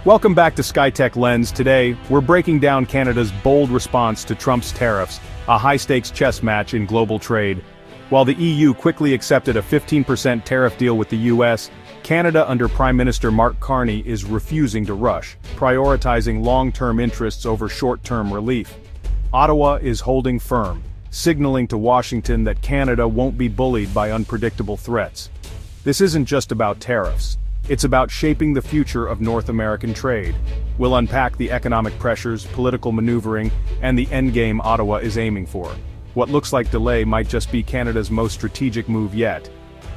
Welcome back to Skytech-Lens. Today, we're breaking down Canada's bold response to Trump's tariffs, a high-stakes chess match in global trade. While the EU quickly accepted a 15% tariff deal with the US, Canada under Prime Minister Mark Carney is refusing to rush, prioritizing long-term interests over short-term relief. Ottawa is holding firm, signaling to Washington that Canada won't be bullied by unpredictable threats. This isn't just about tariffs. It's about shaping the future of North American trade. We'll unpack the economic pressures, political maneuvering, and the endgame Ottawa is aiming for. What looks like delay might just be Canada's most strategic move yet.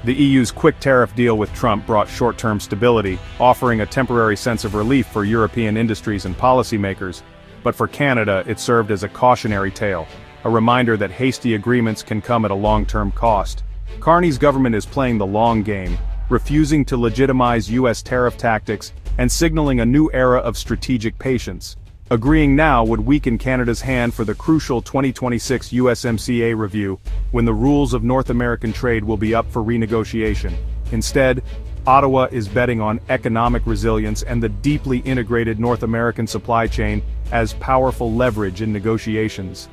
The EU's quick tariff deal with Trump brought short-term stability, offering a temporary sense of relief for European industries and policymakers. But for Canada, it served as a cautionary tale, a reminder that hasty agreements can come at a long-term cost. Carney's government is playing the long game, refusing to legitimize U.S. tariff tactics and signaling a new era of strategic patience. Agreeing now would weaken Canada's hand for the crucial 2026 USMCA review, when the rules of North American trade will be up for renegotiation. Instead, Ottawa is betting on economic resilience and the deeply integrated North American supply chain as powerful leverage in negotiations.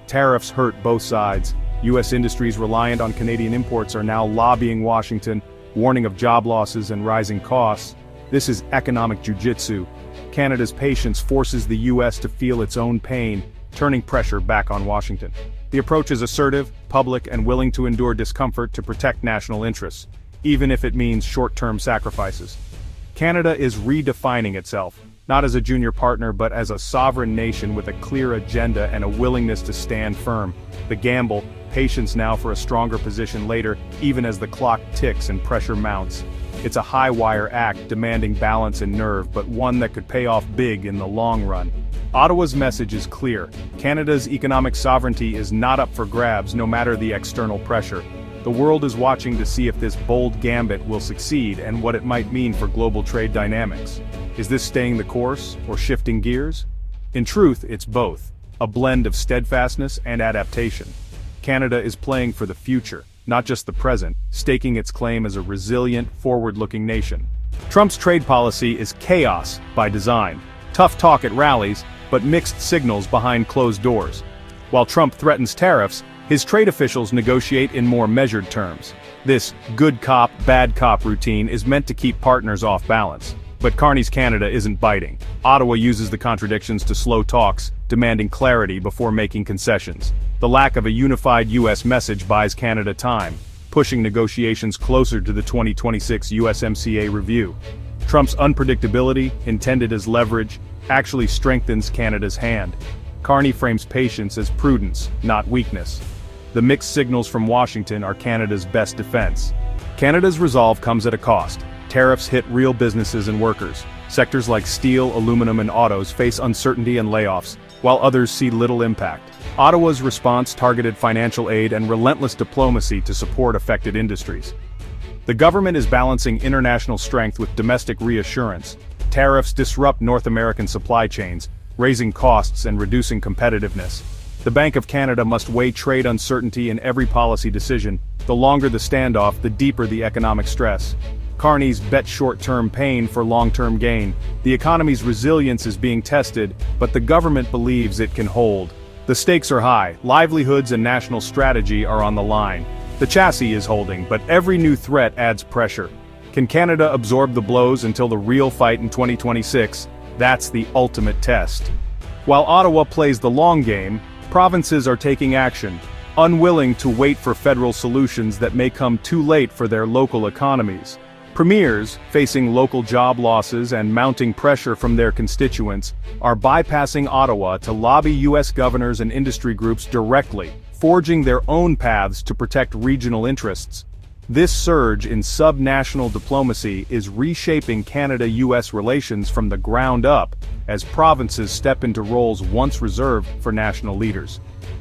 Tariffs hurt both sides. U.S. industries reliant on Canadian imports are now lobbying Washington, warning of job losses and rising costs. This is economic jujitsu. Canada's patience forces the U.S. to feel its own pain, turning pressure back on Washington. The approach is assertive, public, and willing to endure discomfort to protect national interests, even if it means short-term sacrifices. Canada is redefining itself, not as a junior partner but as a sovereign nation with a clear agenda and a willingness to stand firm. The gamble, patience now for a stronger position later, even as the clock ticks and pressure mounts. It's a high-wire act demanding balance and nerve, but one that could pay off big in the long run. Ottawa's message is clear. Canada's economic sovereignty is not up for grabs no matter the external pressure. The world is watching to see if this bold gambit will succeed and what it might mean for global trade dynamics. Is this staying the course or shifting gears? In truth, it's both, a blend of steadfastness and adaptation. Canada is playing for the future, not just the present, staking its claim as a resilient, forward-looking nation. Trump's trade policy is chaos by design. Tough talk at rallies, but mixed signals behind closed doors. While Trump threatens tariffs, his trade officials negotiate in more measured terms. This good cop, bad cop routine is meant to keep partners off balance. But Carney's Canada isn't biting. Ottawa uses the contradictions to slow talks, demanding clarity before making concessions. The lack of a unified U.S. message buys Canada time, pushing negotiations closer to the 2026 USMCA review. Trump's unpredictability, intended as leverage, actually strengthens Canada's hand. Carney frames patience as prudence, not weakness. The mixed signals from Washington are Canada's best defense. Canada's resolve comes at a cost. Tariffs hit real businesses and workers. Sectors like steel, aluminum, and autos face uncertainty and layoffs, while others see little impact. Ottawa's response targeted financial aid and relentless diplomacy to support affected industries. The government is balancing international strength with domestic reassurance. Tariffs disrupt North American supply chains, raising costs and reducing competitiveness. The Bank of Canada must weigh trade uncertainty in every policy decision. The longer the standoff, the deeper the economic stress. Carney's bet short-term pain for long-term gain. The economy's resilience is being tested, but the government believes it can hold. The stakes are high, livelihoods and national strategy are on the line. The chassis is holding, but every new threat adds pressure. Can Canada absorb the blows until the real fight in 2026? That's the ultimate test. While Ottawa plays the long game, provinces are taking action, unwilling to wait for federal solutions that may come too late for their local economies. Premiers, facing local job losses and mounting pressure from their constituents, are bypassing Ottawa to lobby U.S. governors and industry groups directly, forging their own paths to protect regional interests. This surge in sub-national diplomacy is reshaping Canada-U.S. relations from the ground up, as provinces step into roles once reserved for national leaders.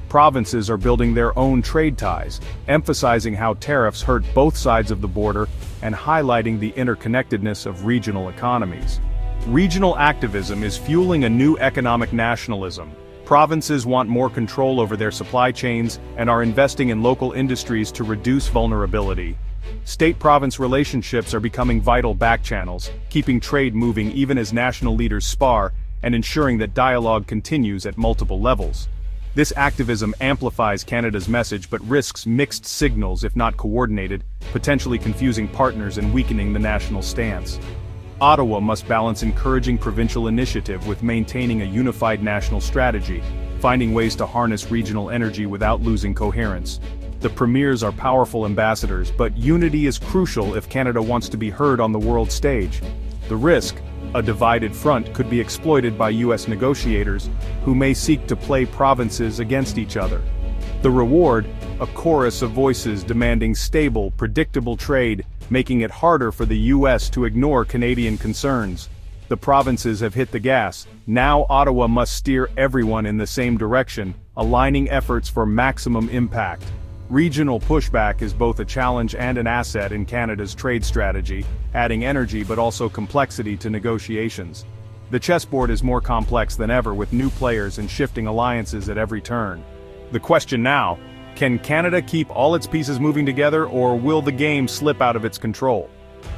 Provinces are building their own trade ties, emphasizing how tariffs hurt both sides of the border and highlighting the interconnectedness of regional economies. Regional activism is fueling a new economic nationalism. Provinces want more control over their supply chains and are investing in local industries to reduce vulnerability. State-province relationships are becoming vital backchannels, keeping trade moving even as national leaders spar, and ensuring that dialogue continues at multiple levels. This activism amplifies Canada's message but risks mixed signals if not coordinated, potentially confusing partners and weakening the national stance. Ottawa must balance encouraging provincial initiative with maintaining a unified national strategy, finding ways to harness regional energy without losing coherence. The premiers are powerful ambassadors, but unity is crucial if Canada wants to be heard on the world stage. The risk, a divided front, could be exploited by U.S. negotiators, who may seek to play provinces against each other. The reward, a chorus of voices demanding stable, predictable trade, making it harder for the U.S. to ignore Canadian concerns. The provinces have hit the gas. Now Ottawa must steer everyone in the same direction, aligning efforts for maximum impact. Regional pushback is both a challenge and an asset in Canada's trade strategy, adding energy but also complexity to negotiations. The chessboard is more complex than ever, with new players and shifting alliances at every turn. The question now, can Canada keep all its pieces moving together, or will the game slip out of its control?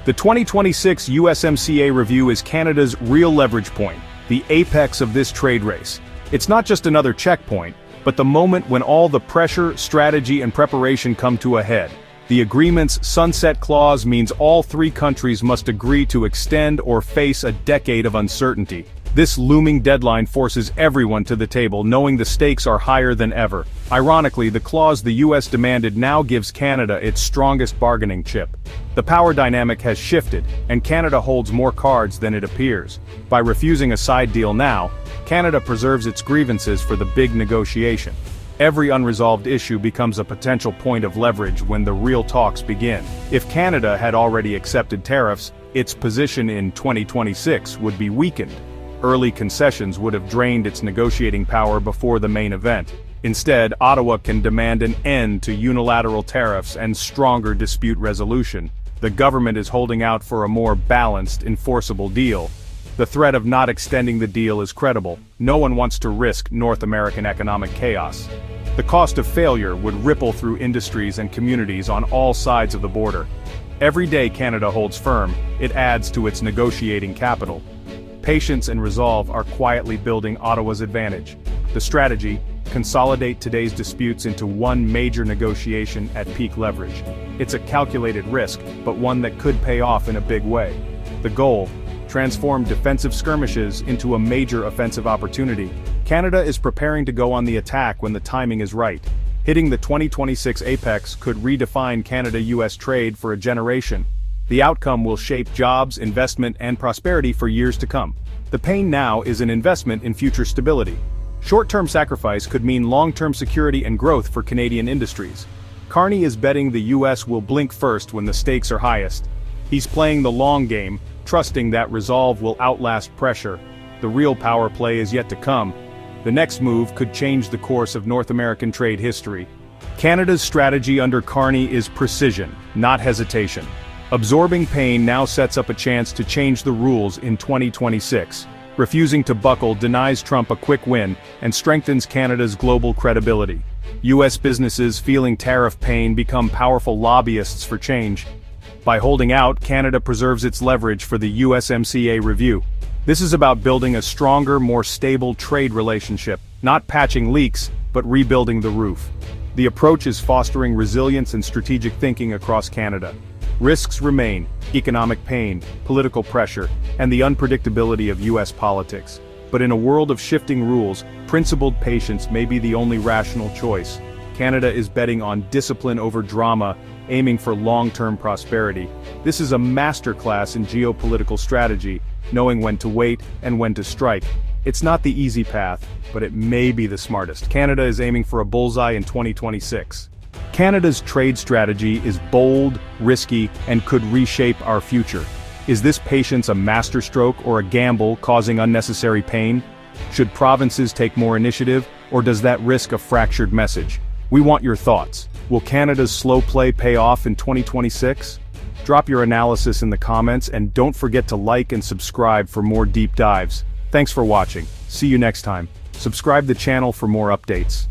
The 2026 USMCA review is Canada's real leverage point, the apex of this trade race. It's not just another checkpoint, but the moment when all the pressure, strategy, and preparation come to a head. The agreement's sunset clause means all three countries must agree to extend or face a decade of uncertainty. This looming deadline forces everyone to the table, knowing the stakes are higher than ever. Ironically, the clause the US demanded now gives Canada its strongest bargaining chip. The power dynamic has shifted, and Canada holds more cards than it appears. By refusing a side deal now, Canada preserves its grievances for the big negotiation. Every unresolved issue becomes a potential point of leverage when the real talks begin. If Canada had already accepted tariffs, its position in 2026 would be weakened. Early concessions would have drained its negotiating power before the main event. Instead, Ottawa can demand an end to unilateral tariffs and stronger dispute resolution. The government is holding out for a more balanced, enforceable deal. The threat of not extending the deal is credible. No one wants to risk North American economic chaos. The cost of failure would ripple through industries and communities on all sides of the border. Every day Canada holds firm, it adds to its negotiating capital. Patience and resolve are quietly building Ottawa's advantage. The strategy: consolidate today's disputes into one major negotiation at peak leverage. It's a calculated risk, but one that could pay off in a big way. The goal: transform defensive skirmishes into a major offensive opportunity. Canada is preparing to go on the attack when the timing is right. Hitting the 2026 apex could redefine Canada-US trade for a generation. The outcome will shape jobs, investment, and prosperity for years to come. The pain now is an investment in future stability. Short-term sacrifice could mean long-term security and growth for Canadian industries. Carney is betting the US will blink first when the stakes are highest. He's playing the long game, trusting that resolve will outlast pressure. The real power play is yet to come. The next move could change the course of North American trade history. Canada's strategy under Carney is precision, not hesitation. Absorbing pain now sets up a chance to change the rules in 2026. Refusing to buckle denies Trump a quick win and strengthens Canada's global credibility. U.S. businesses feeling tariff pain become powerful lobbyists for change. By holding out, Canada preserves its leverage for the USMCA review. This is about building a stronger, more stable trade relationship, not patching leaks, but rebuilding the roof. The approach is fostering resilience and strategic thinking across Canada. Risks remain: economic pain, political pressure, and the unpredictability of U.S. politics. But in a world of shifting rules, principled patience may be the only rational choice. Canada is betting on discipline over drama, aiming for long-term prosperity. This is a masterclass in geopolitical strategy, knowing when to wait and when to strike. It's not the easy path, but it may be the smartest. Canada is aiming for a bullseye in 2026. Canada's trade strategy is bold, risky, and could reshape our future. Is this patience a masterstroke or a gamble causing unnecessary pain? Should provinces take more initiative, or does that risk a fractured message? We want your thoughts. Will Canada's slow play pay off in 2026? Drop your analysis in the comments, and don't forget to like and subscribe for more deep dives. Thanks for watching. See you next time. Subscribe the channel for more updates.